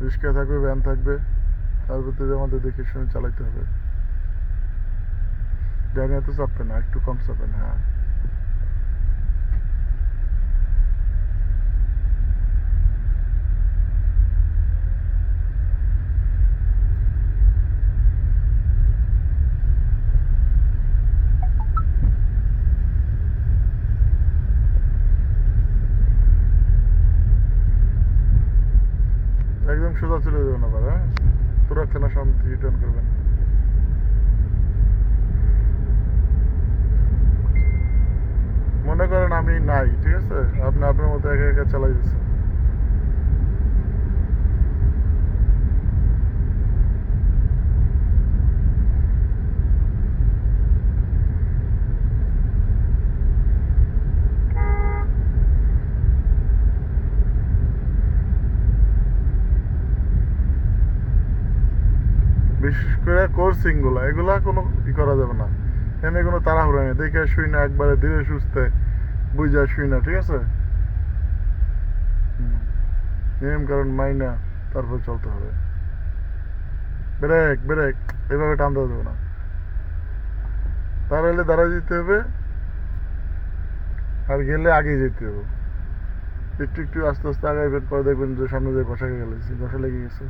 রিক্সা থাকবে, ভ্যান থাকবে, তার ভিতরে আমাদের দেখে শুনে চালাইতে হবে। গাড়ি এত চাপবে না, একটু কম চাপেন। হ্যাঁ, একদম সোজা চলে যাবেন আবার। হ্যাঁ, তোরা থানার সামনে রিটার্ন করবেন। মনে করেন আমি নাই, ঠিক আছে, আপনি আপনার মতো একা একা চালাই দিচ্ছেন। বিশেষ করে কোর্সিং গুলা, এগুলা কোনো করা যাবে না। এনে কোনো তাড়াহুড়া নেই, দেখে শুই না, একবারে ধীরে সুস্থে বুঝা শুই না, ঠিক আছে। নিয়ম কারণ মাইনা তারপর চলতে হবে। ব্রেক ব্রেক, এভাবে টান দেওয়া যাবে না। দাঁড়াইলে দাঁড়ায় যেতে হবে, আর গেলে আগে যেতে হবে। একটু একটু আস্তে আস্তে আগাইবেন, পরে দেখবেন যে সামনে যে বসা গেছে, বসা লেগে গেছে।